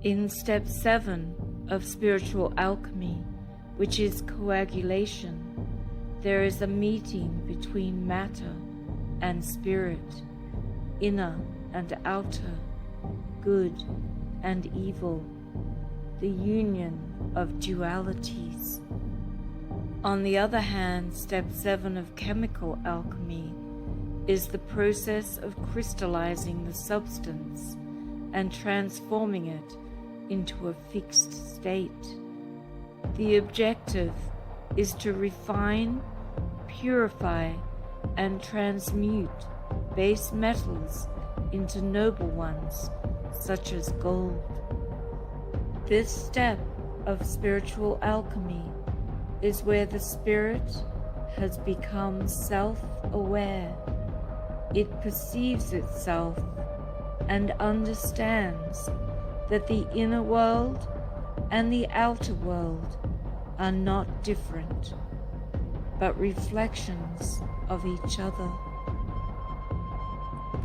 In step 7 of spiritual alchemy, which is coagulation, there is a meeting between matter and spirit, inner and outer, good and evil, the union of dualities. On the other hand, step 7 of chemical alchemy is the process of crystallizing the substance and transforming it into a fixed state. The objective is to refine, purify, and transmute base metals into noble ones, such as gold. This step of spiritual alchemy is where the spirit has become self-aware. It perceives itself and understands that the inner world and the outer world are not different, but reflections of each other.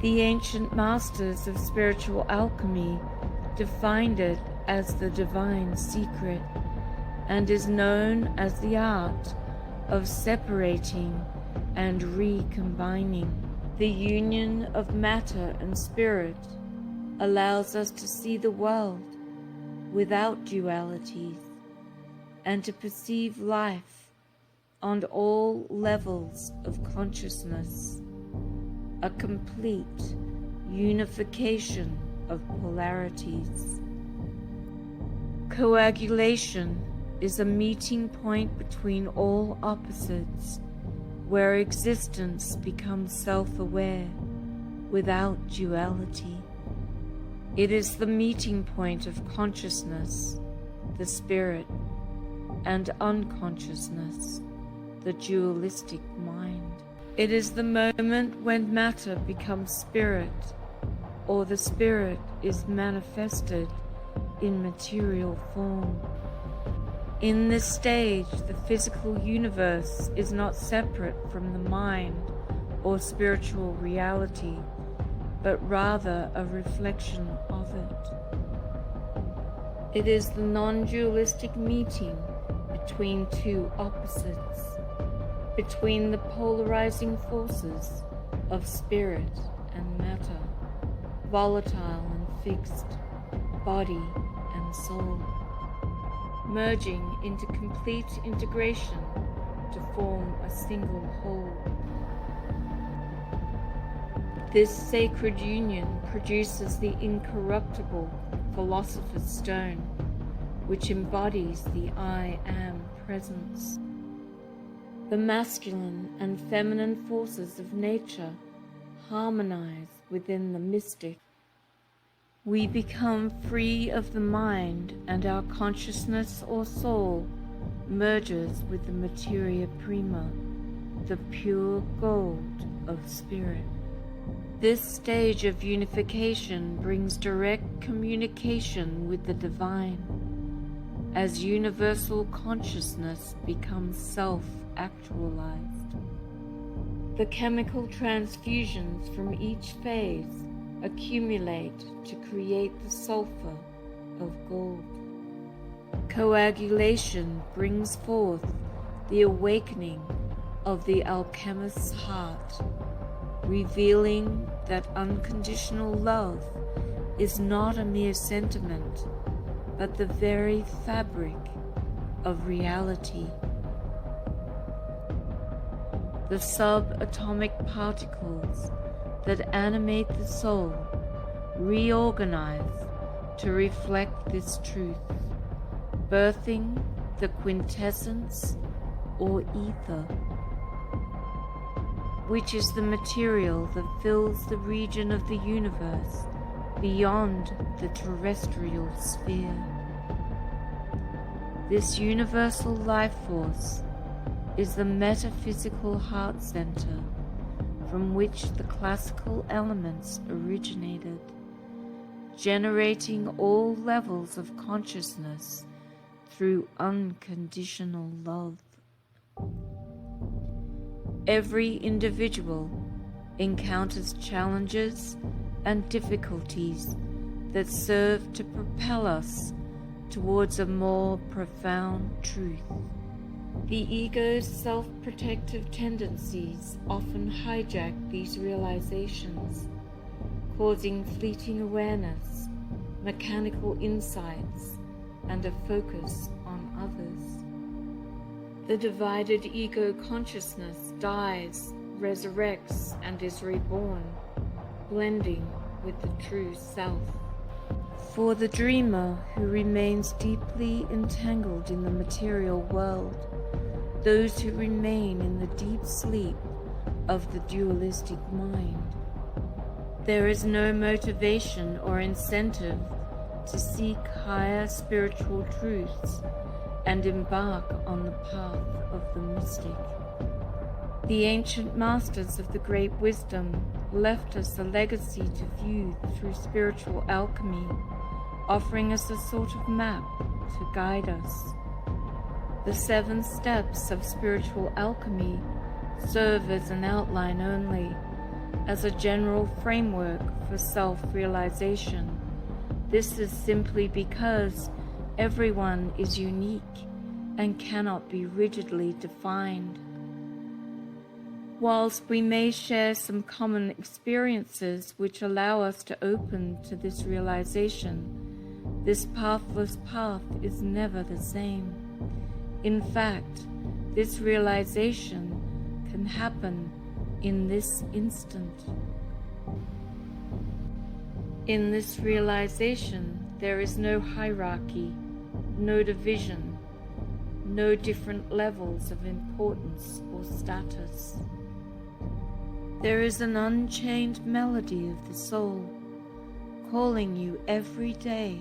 The ancient masters of spiritual alchemy defined it as the divine secret, and is known as the art of separating and recombining. The union of matter and spirit allows us to see the world without dualities and to perceive life on all levels of consciousness, a complete unification of polarities. Coagulation is a meeting point between all opposites, where existence becomes self-aware without duality. It is the meeting point of consciousness, the spirit, and unconsciousness, the dualistic mind. It is the moment when matter becomes spirit, or the spirit is manifested in material form. In this stage, the physical universe is not separate from the mind or spiritual reality, but rather a reflection of it. It is the non-dualistic meeting between two opposites, between the polarizing forces of spirit and matter, volatile and fixed, body and soul, merging into complete integration to form a single whole. This sacred union produces the incorruptible Philosopher's Stone, which embodies the I Am presence. The masculine and feminine forces of nature harmonize within the mystic. We become free of the mind, and our consciousness or soul merges with the Materia Prima, the pure gold of spirit. This stage of unification brings direct communication with the divine, as universal consciousness becomes self-actualized. The chemical transfusions from each phase accumulate to create the sulfur of gold. Coagulation brings forth the awakening of the alchemist's heart, revealing that unconditional love is not a mere sentiment, but the very fabric of reality. The subatomic particles that animate the soul reorganize to reflect this truth, birthing the quintessence or ether, which is the material that fills the region of the universe beyond the terrestrial sphere. This universal life force is the metaphysical heart center from which the classical elements originated, generating all levels of consciousness through unconditional love. Every individual encounters challenges and difficulties that serve to propel us towards a more profound truth. The ego's self-protective tendencies often hijack these realizations, causing fleeting awareness, mechanical insights, and a focus on others. The divided ego consciousness dies, resurrects, and is reborn, blending with the true self. For the dreamer who remains deeply entangled in the material world, those who remain in the deep sleep of the dualistic mind, there is no motivation or incentive to seek higher spiritual truths and embark on the path of the mystic. The ancient masters of the great wisdom left us a legacy to view through spiritual alchemy, offering us a sort of map to guide us. The 7 steps of spiritual alchemy serve as an outline only, as a general framework for self-realization. This is simply because everyone is unique and cannot be rigidly defined. Whilst we may share some common experiences which allow us to open to this realization, this pathless path is never the same. In fact, this realization can happen in this instant. In this realization, there is no hierarchy, no division, no different levels of importance or status. There is an unchained melody of the soul, calling you every day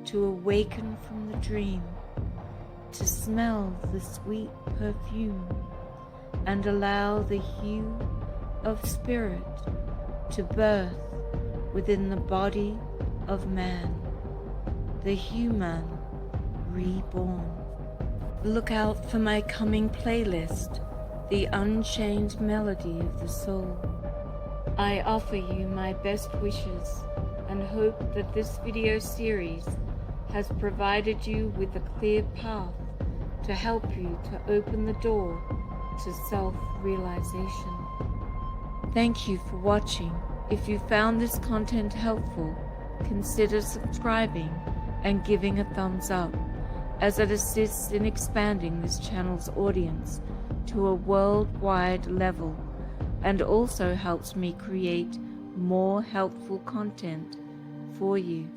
to awaken from the dream, to smell the sweet perfume, and allow the hue of spirit to birth within the body of man, the human reborn. Look out for my coming playlist, The Unchained Melody of the Soul. I offer you my best wishes and hope that this video series has provided you with a clear path to help you to open the door to self-realization. Thank you for watching. If you found this content helpful, consider subscribing and giving a thumbs up, as it assists in expanding this channel's audience to a worldwide level, and also helps me create more helpful content for you.